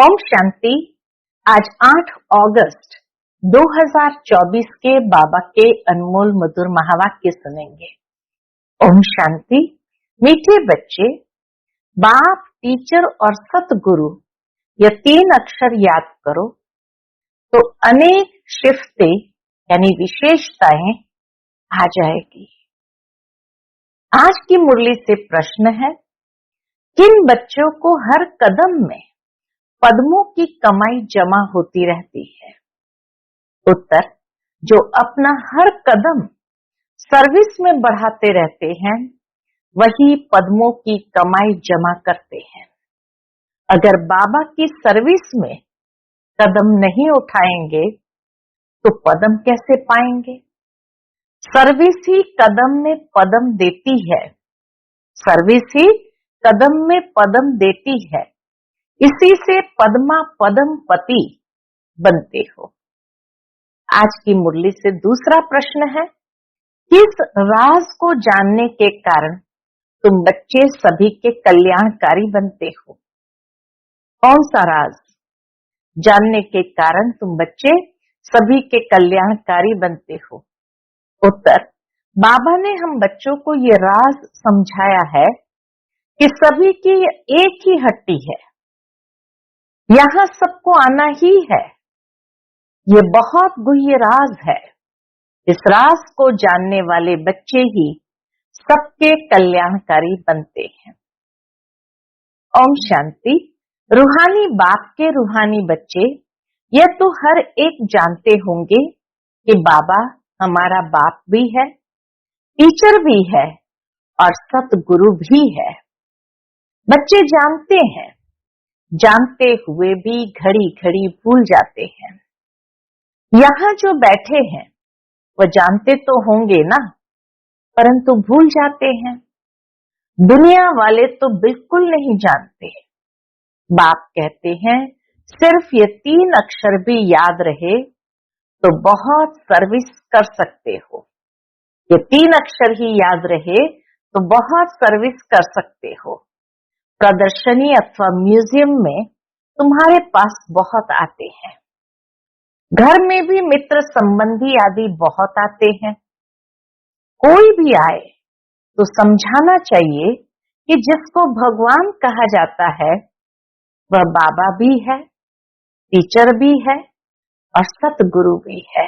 ओम शांति। आज 8 अगस्त 2024 के बाबा के अनमोल मधुर महावाक्य सुनेंगे। ओम शांति। मीठे बच्चे, बाप, टीचर और सतगुरु ये 3 अक्षर याद करो तो अनेक शिफ्तें यानी विशेषताएं आ जाएगी। आज की मुरली से प्रश्न है, किन बच्चों को हर कदम में पद्मों की कमाई जमा होती रहती है? उत्तर, जो अपना हर कदम सर्विस में बढ़ाते रहते हैं वही पद्मों की कमाई जमा करते हैं। अगर बाबा की सर्विस में कदम नहीं उठाएंगे तो पद्म कैसे पाएंगे? सर्विस ही कदम में पद्म देती है। सर्विस ही कदम में पद्म देती है। इसी से पद्मा पद्म पति बनते हो। आज की मुरली से दूसरा प्रश्न है, किस राज को जानने के कारण तुम बच्चे सभी के कल्याणकारी बनते हो? कौन सा राज जानने के कारण तुम बच्चे सभी के कल्याणकारी बनते हो? उत्तर, बाबा ने हम बच्चों को ये राज समझाया है कि सभी की एक ही हट्टी है, यहां सबको आना ही है। ये बहुत गुह्य राज है। इस राज को जानने वाले बच्चे ही सबके कल्याणकारी बनते हैं। ओम शांति। रूहानी बाप के रूहानी बच्चे यह तो हर एक जानते होंगे कि बाबा हमारा बाप भी है, टीचर भी है और सतगुरु भी है। बच्चे जानते हैं, जानते हुए भी घड़ी घड़ी भूल जाते हैं। यहाँ जो बैठे हैं वो जानते तो होंगे ना, परंतु भूल जाते हैं। दुनिया वाले तो बिल्कुल नहीं जानते। बाप कहते हैं, सिर्फ ये 3 अक्षर भी याद रहे तो बहुत सर्विस कर सकते हो। ये 3 अक्षर ही याद रहे तो बहुत सर्विस कर सकते हो। प्रदर्शनी अथवा म्यूजियम में तुम्हारे पास बहुत आते हैं। घर में भी मित्र संबंधी आदि बहुत आते हैं। कोई भी आए तो समझाना चाहिए कि जिसको भगवान कहा जाता है वह बाबा भी है, टीचर भी है और सतगुरु भी है।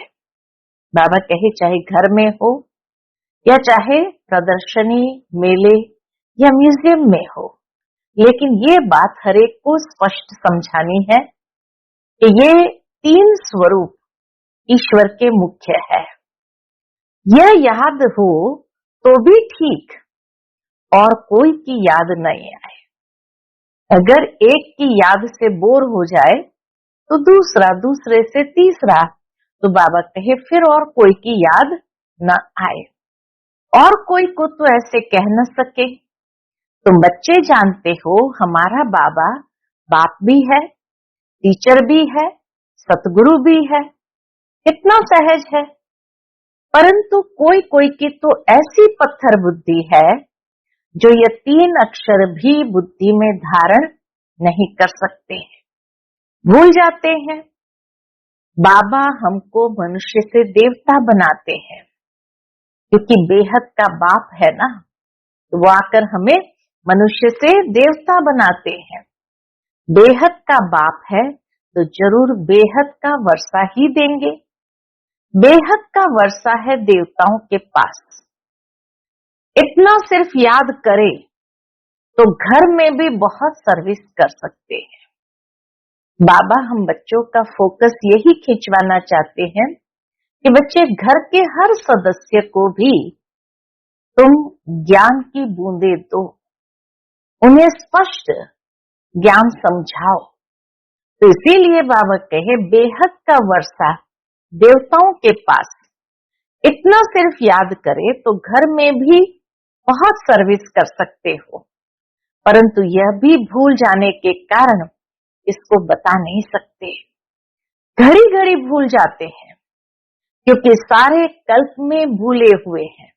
बाबा कहे चाहे घर में हो या चाहे प्रदर्शनी, मेले या म्यूजियम में हो, लेकिन ये बात हर एक को स्पष्ट समझानी है कि ये 3 स्वरूप ईश्वर के मुख्य है। यह याद हो तो भी ठीक और कोई की याद नहीं आए। अगर एक की याद से बोर हो जाए तो दूसरा, दूसरे से तीसरा, तो बाबा कहे फिर और कोई की याद न आए। और कोई को तो ऐसे कह न सके। तुम बच्चे जानते हो हमारा बाबा बाप भी है, टीचर भी है, सतगुरु भी है। कितना सहज है। परंतु कोई कोई की तो ऐसी पत्थर बुद्धि है जो ये 3 अक्षर भी बुद्धि में धारण नहीं कर सकते हैं, भूल जाते हैं। बाबा हमको मनुष्य से देवता बनाते हैं क्योंकि बेहद का बाप है ना, तो वो आकर हमें मनुष्य से देवता बनाते हैं। बेहद का बाप है तो जरूर बेहद का वर्षा ही देंगे। बेहद का वर्षा है देवताओं के पास। इतना सिर्फ याद करे तो घर में भी बहुत सर्विस कर सकते हैं। बाबा हम बच्चों का फोकस यही खिंचवाना चाहते हैं कि बच्चे घर के हर सदस्य को भी तुम ज्ञान की बूंदे दो, उन्हें स्पष्ट ज्ञान समझाओ। तो इसीलिए बाबा कहे बेहद का वर्षा देवताओं के पास। इतना सिर्फ याद करे तो घर में भी बहुत सर्विस कर सकते हो, परंतु यह भी भूल जाने के कारण इसको बता नहीं सकते। घड़ी घड़ी भूल जाते हैं क्योंकि सारे कल्प में भूले हुए हैं।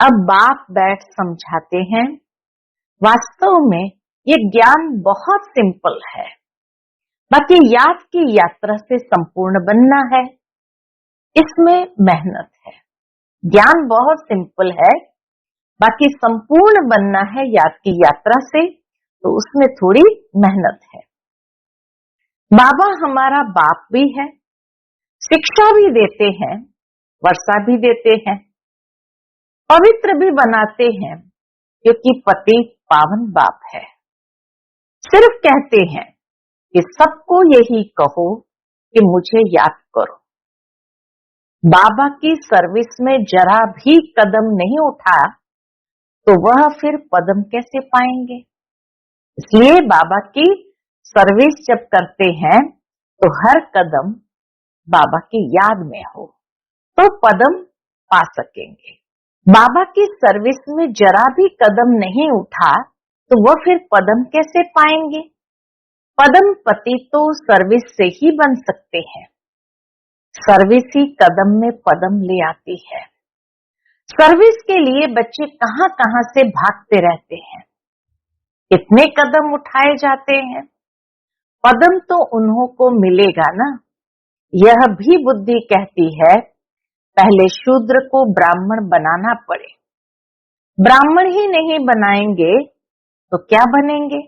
अब बाप बैठ समझाते हैं। वास्तव में ये ज्ञान बहुत सिंपल है। बाकी याद की यात्रा से संपूर्ण बनना है, इसमें मेहनत है। ज्ञान बहुत सिंपल है, बाकी संपूर्ण बनना है याद की यात्रा से, तो उसमें थोड़ी मेहनत है। बाबा हमारा बाप भी है, शिक्षा भी देते हैं, वर्षा भी देते हैं, पवित्र भी बनाते हैं, क्योंकि पति पावन बाप है। सिर्फ कहते हैं कि सबको यही कहो कि मुझे याद करो। बाबा की सर्विस में जरा भी कदम नहीं उठा तो वह फिर पदम कैसे पाएंगे। इसलिए बाबा की सर्विस जब करते हैं तो हर कदम बाबा की याद में हो तो पदम पा सकेंगे। बाबा की सर्विस में जरा भी कदम नहीं उठा तो वह फिर पदम कैसे पाएंगे। पदम पति तो सर्विस से ही बन सकते हैं। सर्विस ही कदम में पदम ले आती है। सर्विस के लिए बच्चे कहां कहां से भागते रहते हैं, कितने कदम उठाए जाते हैं, पदम तो उन्हों को मिलेगा ना। यह भी बुद्धि कहती है पहले शूद्र को ब्राह्मण बनाना पड़े। ब्राह्मण ही नहीं बनाएंगे तो क्या बनेंगे।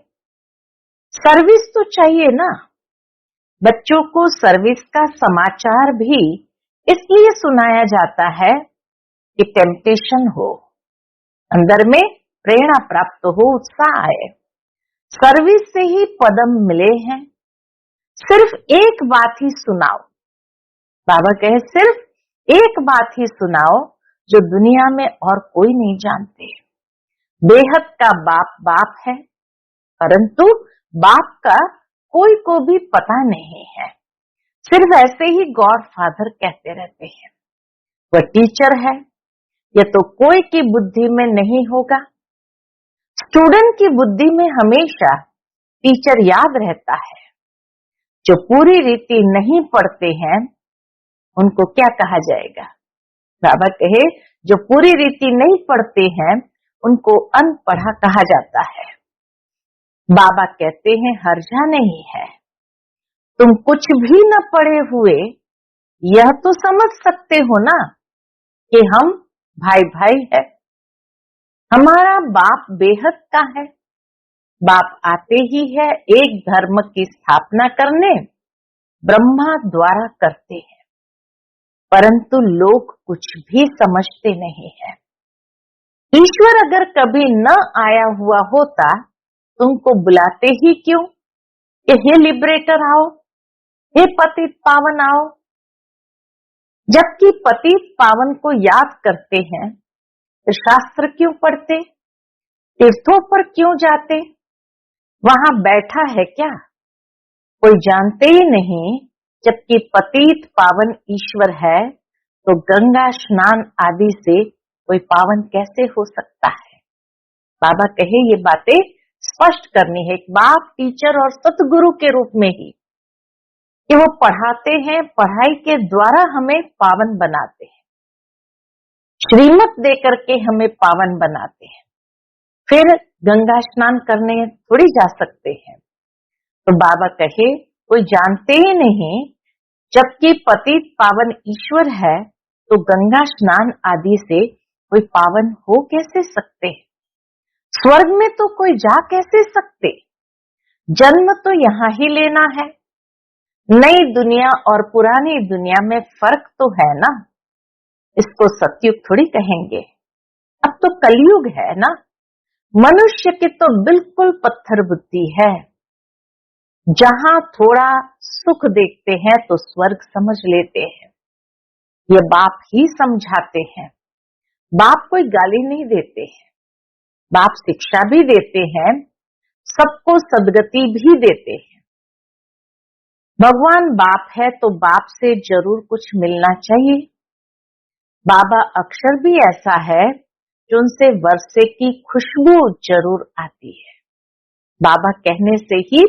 सर्विस तो चाहिए ना। बच्चों को सर्विस का समाचार भी इसलिए सुनाया जाता है कि टेम्पटेशन हो, अंदर में प्रेरणा प्राप्त हो, उत्साह आए। सर्विस से ही पदम मिले हैं। सिर्फ एक बात ही सुनाओ, बाबा कहे सिर्फ एक बात ही सुनाओ जो दुनिया में और कोई नहीं जानते। बेहद का बाप बाप है, परंतु बाप का कोई को भी पता नहीं है। सिर्फ ऐसे ही गॉड फादर कहते रहते हैं। वह टीचर है, यह तो कोई की बुद्धि में नहीं होगा। स्टूडेंट की बुद्धि में हमेशा टीचर याद रहता है। जो पूरी रीति नहीं पढ़ते हैं उनको क्या कहा जाएगा। बाबा कहे जो पूरी रीति नहीं पढ़ते हैं उनको अनपढ़ा कहा जाता है। बाबा कहते हैं हर्जा नहीं है, तुम कुछ भी न पढ़े हुए यह तो समझ सकते हो ना कि हम भाई भाई है। हमारा बाप बेहद का है। बाप आते ही है एक धर्म की स्थापना करने, ब्रह्मा द्वारा करते हैं, परंतु लोग कुछ भी समझते नहीं है। ईश्वर अगर कभी न आया हुआ होता तुमको बुलाते ही क्यों कि हे लिबरेटर आओ, हे पतित पावन आओ। जबकि पतित पावन को याद करते हैं तो शास्त्र क्यों पढ़ते, तीर्थों पर क्यों जाते, वहां बैठा है क्या, कोई जानते ही नहीं। जबकि पतित पावन ईश्वर है तो गंगा स्नान आदि से कोई पावन कैसे हो सकता है। बाबा कहे ये बातें स्पष्ट करनी है एक बाप टीचर और सतगुरु के रूप में ही, कि वो पढ़ाते हैं, पढ़ाई के द्वारा हमें पावन बनाते हैं, श्रीमत देकर के हमें पावन बनाते हैं। फिर गंगा स्नान करने थोड़ी जा सकते हैं। तो बाबा कहे कोई जानते ही नहीं। जबकि पतित पावन ईश्वर है तो गंगा स्नान आदि से कोई पावन हो कैसे सकते। स्वर्ग में तो कोई जा कैसे सकते। जन्म तो यहाँ ही लेना है। नई दुनिया और पुरानी दुनिया में फर्क तो है ना। इसको सतयुग थोड़ी कहेंगे, अब तो कलयुग है ना। मनुष्य की तो बिल्कुल पत्थर बुद्धि है। जहां थोड़ा सुख देखते हैं तो स्वर्ग समझ लेते हैं। ये बाप ही समझाते हैं। बाप कोई गाली नहीं देते हैं, बाप शिक्षा भी देते हैं, सबको सदगति भी देते हैं। भगवान बाप है तो बाप से जरूर कुछ मिलना चाहिए। बाबा अक्षर भी ऐसा है जो उनसे वर्षे की खुशबू जरूर आती है। बाबा कहने से ही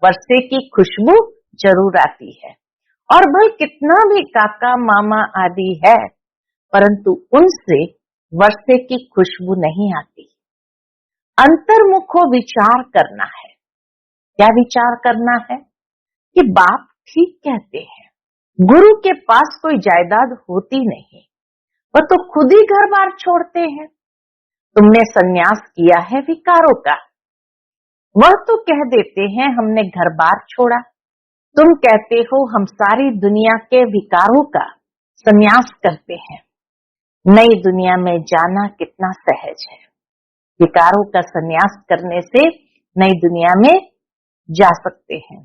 वर्षे की खुशबू जरूर आती है। और भले कितना भी काका मामा आदि है, परंतु उनसे वर्षे की खुशबू नहीं आती। अंतर्मुखो विचार करना है। क्या विचार करना है कि बाप ठीक कहते हैं, गुरु के पास कोई जायदाद होती नहीं, वह तो खुद ही घर बार छोड़ते हैं। तुमने संन्यास किया है विकारों का, वह तो कह देते हैं हमने घर बार छोड़ा। तुम कहते हो हम सारी दुनिया के विकारों का संन्यास करते हैं। नई दुनिया में जाना कितना सहज है। विकारों का संन्यास करने से नई दुनिया में जा सकते हैं।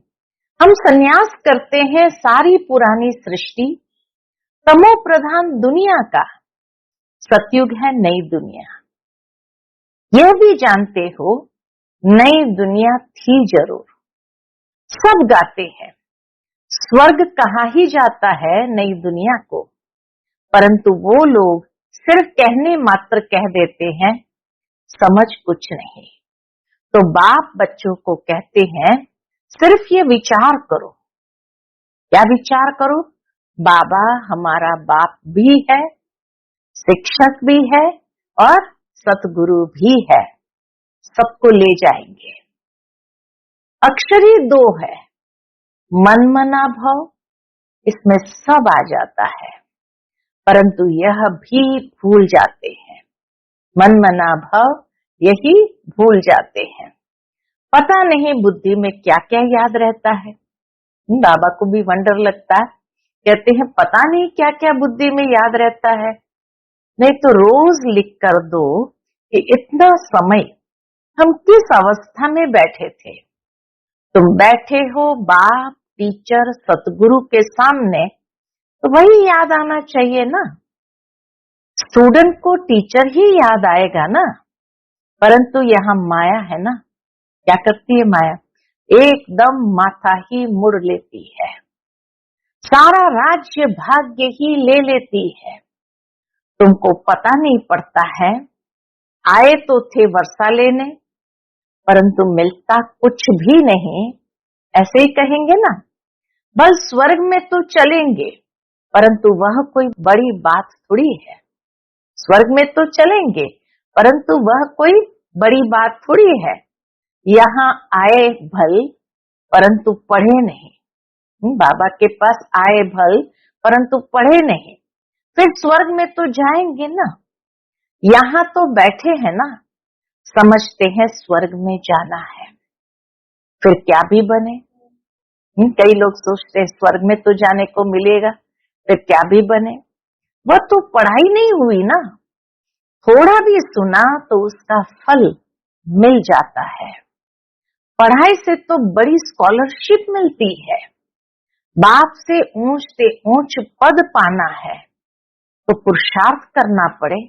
हम संन्यास करते हैं सारी पुरानी सृष्टि, तमो प्रधान दुनिया का। सतयुग है नई दुनिया। यह भी जानते हो नई दुनिया थी जरूर। सब गाते हैं स्वर्ग कहा ही जाता है नई दुनिया को, परंतु वो लोग सिर्फ कहने मात्र कह देते हैं, समझ कुछ नहीं। तो बाप बच्चों को कहते हैं सिर्फ ये विचार करो। क्या विचार करो? बाबा हमारा बाप भी है, शिक्षक भी है और सतगुरु भी है, सबको ले जाएंगे। अक्षर ही दो है, मन मना भव, इसमें सब आ जाता है, परंतु यह भी भूल जाते हैं। मन मना भव यही भूल जाते हैं। पता नहीं बुद्धि में क्या क्या याद रहता है। बाबा को भी वंडर लगता है, कहते हैं पता नहीं क्या क्या बुद्धि में याद रहता है। नहीं तो रोज लिख कर दो कि इतना समय हम किस अवस्था में बैठे थे। तुम बैठे हो बाप, टीचर, सतगुरु के सामने, तो वही याद आना चाहिए ना। स्टूडेंट को टीचर ही याद आएगा ना, परंतु यहाँ माया है ना। क्या करती है माया? एकदम माथा ही मुड़ लेती है, सारा राज्य भाग्य ही ले लेती है। तुमको पता नहीं पड़ता है, आए तो थे वर्षा लेने, परंतु मिलता कुछ भी नहीं। ऐसे ही कहेंगे ना, बल स्वर्ग में तो चलेंगे, परंतु वह कोई बड़ी बात थोड़ी है। स्वर्ग में तो चलेंगे, परंतु वह कोई बड़ी बात थोड़ी है। यहाँ आए भल, परंतु पढ़े नहीं। बाबा के पास आए भल, परंतु पढ़े नहीं, फिर स्वर्ग में तो जाएंगे ना। यहाँ तो बैठे हैं ना, समझते हैं स्वर्ग में जाना है, फिर क्या भी बने। कई लोग सोचते हैं स्वर्ग में तो जाने को मिलेगा, फिर क्या भी बने। वह तो पढ़ाई नहीं हुई ना, थोड़ा भी सुना तो उसका फल मिल जाता है। पढ़ाई से तो बड़ी स्कॉलरशिप मिलती है। बाप से ऊंच पद पाना है तो पुरुषार्थ करना पड़े।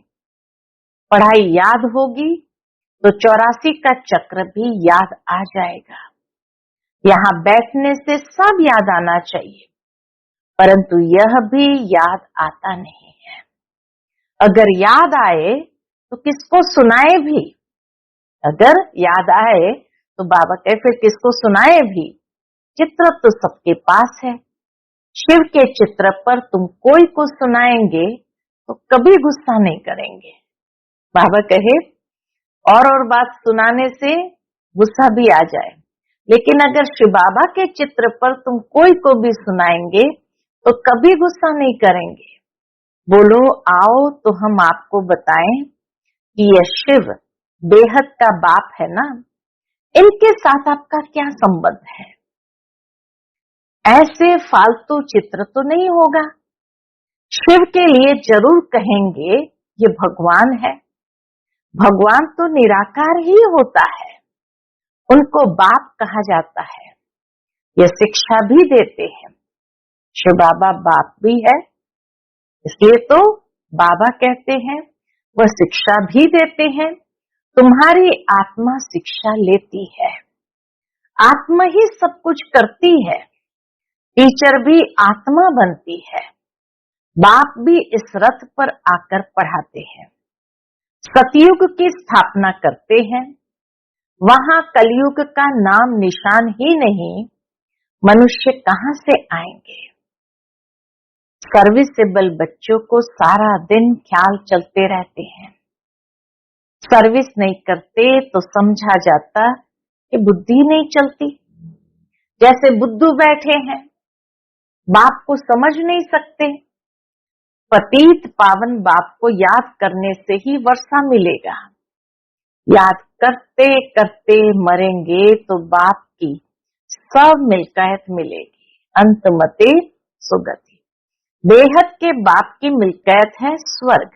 पढ़ाई याद होगी तो 84 का चक्र भी याद आ जाएगा। यहाँ बैठने से सब याद आना चाहिए, परंतु यह भी याद आता नहीं है। अगर याद आए तो किसको सुनाए भी। अगर याद आए तो बाबा कहे फिर किसको सुनाए भी। चित्र तो सबके पास है। शिव के चित्र पर तुम कोई को सुनाएंगे तो कभी गुस्सा नहीं करेंगे। बाबा कहे और बात सुनाने से गुस्सा भी आ जाए, लेकिन अगर शिव बाबा के चित्र पर तुम कोई को भी सुनाएंगे तो कभी गुस्सा नहीं करेंगे। बोलो आओ तो हम आपको बताएं कि यह शिव बेहद का बाप है ना, इनके साथ आपका क्या संबंध है। ऐसे फालतू चित्र तो नहीं होगा। शिव के लिए जरूर कहेंगे ये भगवान है। भगवान तो निराकार ही होता है, उनको बाप कहा जाता है। यह शिक्षा भी देते हैं। शिव बाबा बाप भी है, इसलिए तो बाबा कहते हैं। वह शिक्षा भी देते हैं। तुम्हारी आत्मा शिक्षा लेती है, आत्मा ही सब कुछ करती है। टीचर भी आत्मा बनती है। बाप भी इस रथ पर आकर पढ़ाते हैं। सतयुग की स्थापना करते हैं। वहां कलयुग का नाम निशान ही नहीं, मनुष्य कहां से आएंगे। सर्विसेबल बच्चों को सारा दिन ख्याल चलते रहते हैं। सर्विस नहीं करते तो समझा जाता कि बुद्धि नहीं चलती। जैसे बुद्धू बैठे हैं, बाप को समझ नहीं सकते, पतित पावन बाप को याद करने से ही वर्षा मिलेगा। याद करते करते मरेंगे तो बाप की सब मिल्कियत मिलेगी। अंतमते सुगति। बेहद के बाप की मिल्कियत है स्वर्ग।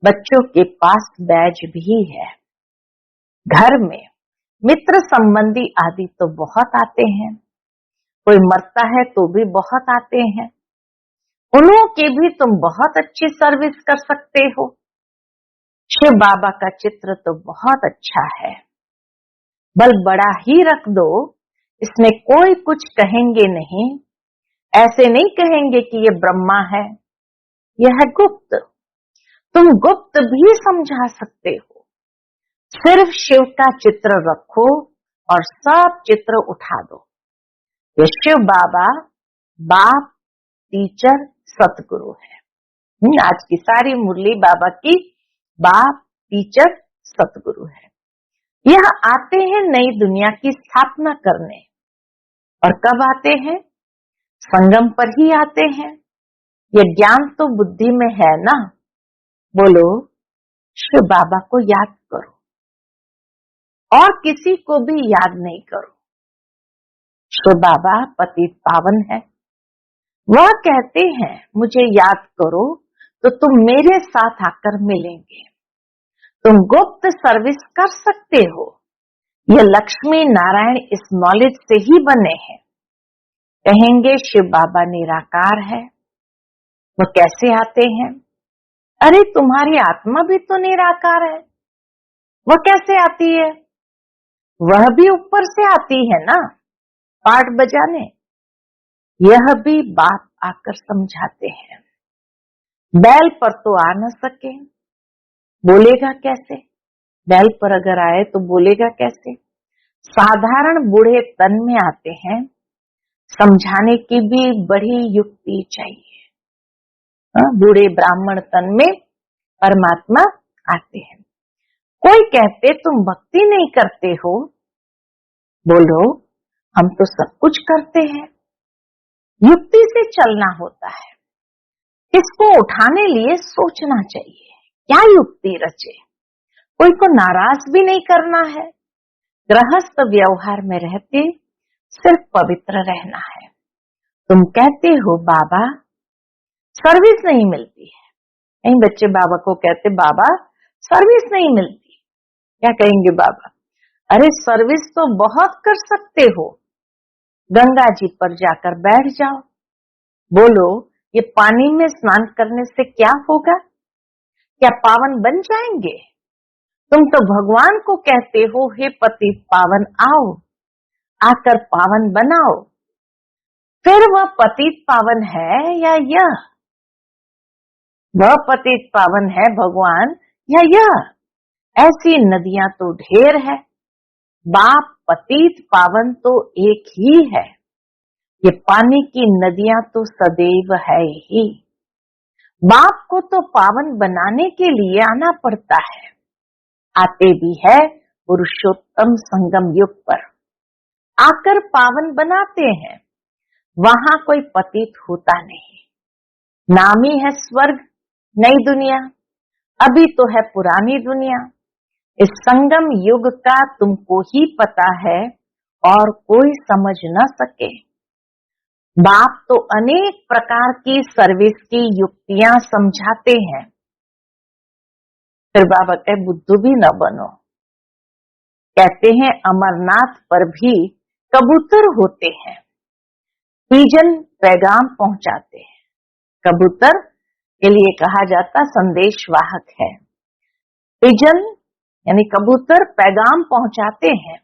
बच्चों के पास बैज भी है। घर में मित्र संबंधी आदि तो बहुत आते हैं, कोई मरता है तो भी बहुत आते हैं। उन्हों की भी तुम बहुत अच्छी सर्विस कर सकते हो। शिव बाबा का चित्र तो बहुत अच्छा है, बल बड़ा ही रख दो, इसमें कोई कुछ कहेंगे नहीं। ऐसे नहीं कहेंगे कि ये ब्रह्मा है, यह है गुप्त। तुम गुप्त भी समझा सकते हो। सिर्फ शिव का चित्र रखो और सब चित्र उठा दो। ये शिव बाबा बाप, टीचर, सतगुरु है। आज की सारी मुरली बाबा की बाप, टीचर, सतगुरु है। यह आते हैं नई दुनिया की स्थापना करने। और कब आते हैं? संगम पर ही आते हैं। यह ज्ञान तो बुद्धि में है ना। बोलो, शिव बाबा को याद करो और किसी को भी याद नहीं करो। शिव बाबा पतित पावन है। वह कहते हैं मुझे याद करो तो तुम मेरे साथ आकर मिलेंगे। तुम गुप्त सर्विस कर सकते हो। यह लक्ष्मी नारायण इस नॉलेज से ही बने हैं। कहेंगे शिव बाबा निराकार है, वो कैसे आते हैं? अरे तुम्हारी आत्मा भी तो निराकार है, वह कैसे आती है? वह भी ऊपर से आती है ना, पाठ बजाने। यह भी बात आकर समझाते हैं। बैल पर तो आ न सके, बोलेगा कैसे? बैल पर अगर आए तो बोलेगा कैसे? साधारण बूढ़े तन में आते हैं, समझाने की भी बड़ी युक्ति चाहिए। बूढ़े ब्राह्मण तन में परमात्मा आते हैं। कोई कहते तुम भक्ति नहीं करते हो। बोलो, हम तो सब कुछ करते हैं। युक्ति से चलना होता है। इसको उठाने लिए सोचना चाहिए, क्या युक्ति रचे। कोई को नाराज भी नहीं करना है। गृहस्थ व्यवहार में रहते सिर्फ पवित्र रहना है। तुम कहते हो बाबा सर्विस नहीं मिलती है। नहीं, बच्चे बाबा को कहते बाबा सर्विस नहीं मिलती। क्या कहेंगे बाबा? अरे सर्विस तो बहुत कर सकते हो। गंगा जी पर जाकर बैठ जाओ। बोलो, ये पानी में स्नान करने से क्या होगा? क्या पावन बन जाएंगे? तुम तो भगवान को कहते हो हे पतित पावन आओ, आकर पावन बनाओ। फिर वह पतित पावन है या यह? वह पतित पावन है भगवान या यह? ऐसी नदियां तो ढेर है। बाप पतित पावन तो एक ही है। ये पानी की नदियां तो सदैव है ही। बाप को तो पावन बनाने के लिए आना पड़ता है। आते भी है पुरुषोत्तम संगम युग पर, आकर पावन बनाते हैं। वहां कोई पतित होता नहीं। नाम ही है स्वर्ग, नई दुनिया। अभी तो है पुरानी दुनिया। इस संगम युग का तुमको ही पता है और कोई समझ न सके। बाप तो अनेक प्रकार की सर्विस की युक्तियां समझाते हैं। फिर बाबा कहे बुद्धू भी न बनो। कहते हैं अमरनाथ पर भी कबूतर होते हैं। पिजन पैगाम पहुंचाते हैं। कबूतर के लिए कहा जाता संदेशवाहक है। पिजन यानी कबूतर पैगाम पहुंचाते हैं।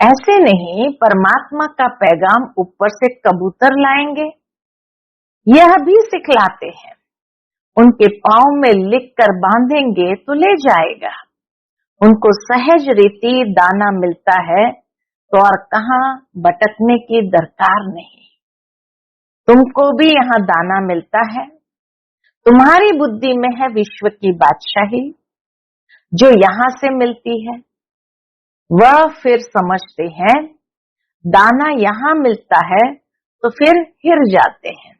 ऐसे नहीं परमात्मा का पैगाम ऊपर से कबूतर लाएंगे, यह भी सिखलाते हैं। उनके पांव में लिख कर बांधेंगे तो ले जाएगा। उनको सहज रीति दाना मिलता है तो और कहां भटकने की दरकार नहीं। तुमको भी यहाँ दाना मिलता है। तुम्हारी बुद्धि में है विश्व की बादशाही, जो यहां से मिलती है। वह फिर समझते हैं दाना यहाँ मिलता है तो फिर हिर जाते हैं।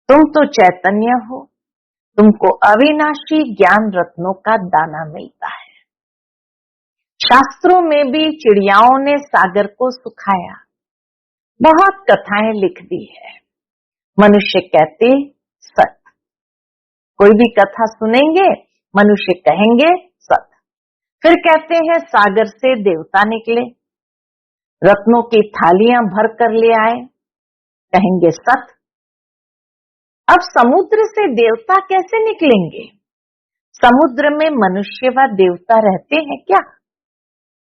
तुम तो चैतन्य हो, तुमको अविनाशी ज्ञान रत्नों का दाना मिलता है। शास्त्रों में भी चिड़ियाओं ने सागर को सुखाया, बहुत कथाएं लिख दी है। मनुष्य कहते सत, कोई भी कथा सुनेंगे मनुष्य कहेंगे सत, फिर कहते हैं सागर से देवता निकले, रत्नों की थालियां भर कर ले आए, कहेंगे सत। अब समुद्र से देवता कैसे निकलेंगे? समुद्र में मनुष्य व देवता रहते हैं क्या?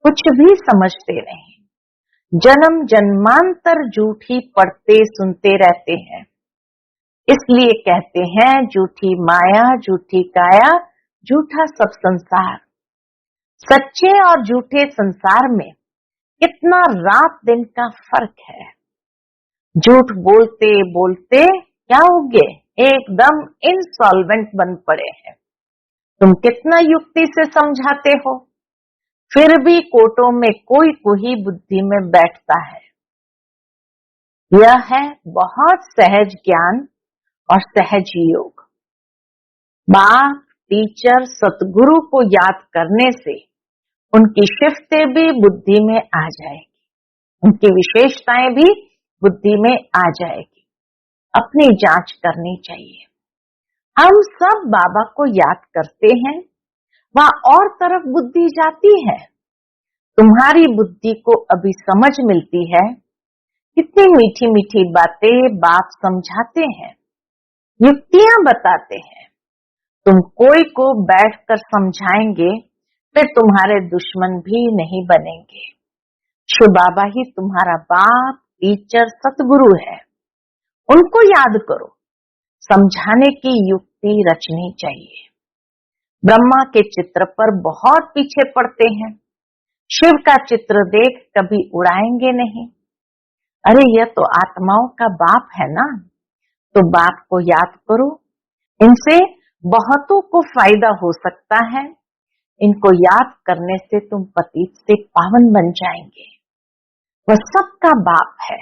कुछ भी समझते नहीं। जन्म जन्मांतर झूठी पढ़ते सुनते रहते हैं, इसलिए कहते हैं झूठी माया झूठी काया झूठा सब संसार। सच्चे और झूठे संसार में कितना रात दिन का फर्क है। झूठ बोलते बोलते क्या हो गए, एकदम इंसॉल्वेंट बन पड़े हैं। तुम कितना युक्ति से समझाते हो, फिर भी कोर्टों में कोई कोई बुद्धि में बैठता है। यह है बहुत सहज ज्ञान और सहज योग। बाप, टीचर, सतगुरु को याद करने से उनकी शिफ्तें भी बुद्धि में आ जाएगी, उनकी विशेषताएं भी बुद्धि में आ जाएगी। अपनी जांच करनी चाहिए। हम सब बाबा को याद करते हैं, वहां और तरफ बुद्धि जाती है। तुम्हारी बुद्धि को अभी समझ मिलती है, कितनी मीठी मीठी बातें बाप समझाते हैं, युक्तियां बताते हैं। तुम कोई को बैठकर समझाएंगे, फिर तुम्हारे दुश्मन भी नहीं बनेंगे। शिव बाबा ही तुम्हारा बाप, टीचर, सतगुरु है। उनको याद करो, समझाने की युक्ति रचनी चाहिए। ब्रह्मा के चित्र पर बहुत पीछे पड़ते हैं, शिव का चित्र देख कभी उड़ाएंगे नहीं। अरे यह तो आत्माओं का बाप है ना, तो बाप को याद करो। इनसे बहुतों को फायदा हो सकता है। इनको याद करने से तुम पतित से पावन बन जाएंगे। वह सबका बाप है,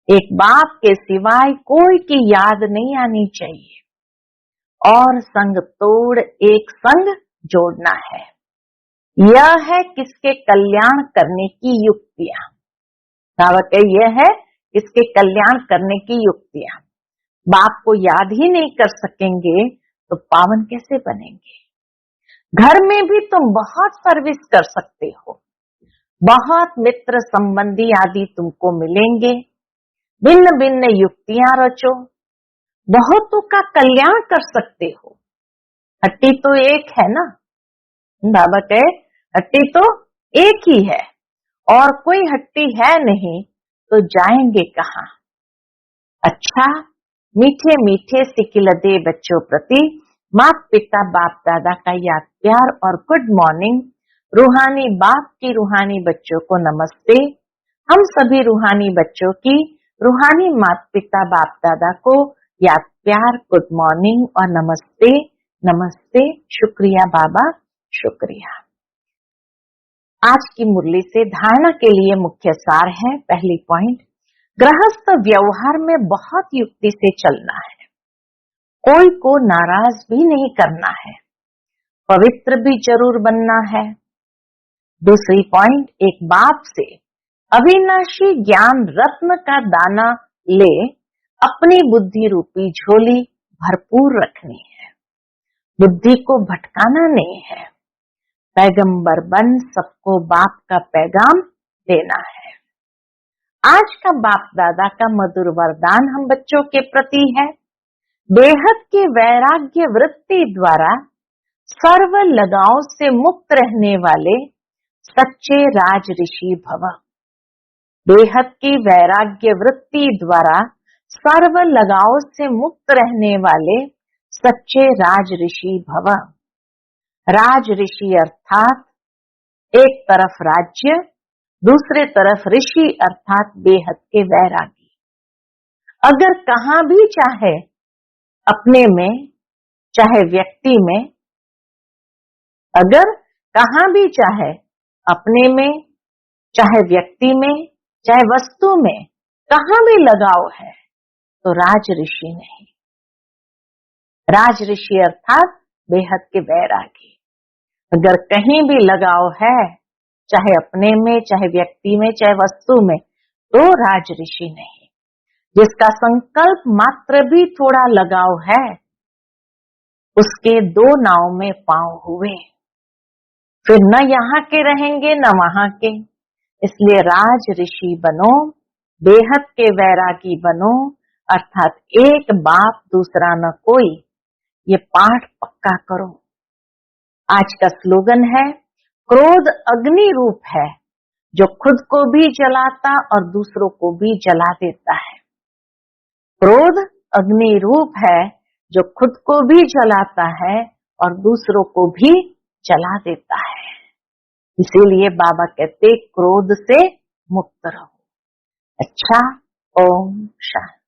एक बाप के सिवाय कोई की याद नहीं आनी चाहिए। और संग तोड़ एक संग जोड़ना है। यह है किसके कल्याण करने की युक्तियां। दावत यह है किसके कल्याण करने की युक्तियां। बाप को याद ही नहीं कर सकेंगे तो पावन कैसे बनेंगे? घर में भी तुम बहुत सर्विस कर सकते हो, बहुत मित्र संबंधी आदि तुमको मिलेंगे। भिन्न भिन्न युक्तियां रचो, बहुतों का कल्याण कर सकते हो। हट्टी तो एक है ना, बाबा कहे हट्टी तो एक ही है, और कोई हट्टी है नहीं तो जाएंगे कहाँ? अच्छा, मीठे मीठे सिकिलदे बच्चों प्रति माता पिता बाप दादा का याद प्यार और गुड मॉर्निंग। रूहानी बाप की रूहानी बच्चों को नमस्ते। हम सभी रूहानी बच्चों की रूहानी माता पिता बाप दादा को याद प्यार, गुड मॉर्निंग और नमस्ते। नमस्ते, शुक्रिया बाबा, शुक्रिया। आज की मुरली से धारणा के लिए मुख्य सार है। पहली पॉइंट, गृहस्थ व्यवहार में बहुत युक्ति से चलना है, कोई को नाराज भी नहीं करना है, पवित्र भी जरूर बनना है। दूसरी पॉइंट, एक बाप से अविनाशी ज्ञान रत्न का दाना ले अपनी बुद्धि रूपी झोली भरपूर रखनी है, बुद्धि को भटकाना नहीं है। पैगंबर बन सबको बाप का पैगाम देना है। आज का बाप दादा का मधुर वरदान हम बच्चों के प्रति है, बेहद के वैराग्य वृत्ति द्वारा सर्व लगाव से मुक्त रहने वाले सच्चे राज ऋषि भव। बेहद की वैराग्य वृत्ति द्वारा सर्व लगाव से मुक्त रहने वाले सच्चे राज ऋषि भव। राज ऋषि अर्थात एक तरफ राज्य, दूसरे तरफ ऋषि अर्थात बेहद के वैरागी। अगर कहां भी चाहे, अपने में चाहे व्यक्ति में, अगर कहां भी चाहे अपने में चाहे व्यक्ति में चाहे वस्तु में कहाँ भी लगाव है तो राज ऋषि नहीं। राज ऋषि अर्थात बेहद के वैरागी। अगर कहीं भी लगाव है, चाहे अपने में, चाहे व्यक्ति में, चाहे वस्तु में, तो राज ऋषि नहीं। जिसका संकल्प मात्र भी थोड़ा लगाव है, उसके दो नाव में पांव हुए, फिर न यहाँ के रहेंगे न वहां के। इसलिए राज ऋषि बनो, बेहद के वैरागी बनो, अर्थात एक बाप दूसरा न कोई, ये पाठ पक्का करो। आज का स्लोगन है, क्रोध अग्नि रूप है जो खुद को भी जलाता और दूसरों को भी जला देता है। क्रोध अग्नि रूप है जो खुद को भी जलाता है और दूसरों को भी जला देता है। इसीलिए बाबा कहते क्रोध से मुक्त रहो। अच्छा, ओम शांति।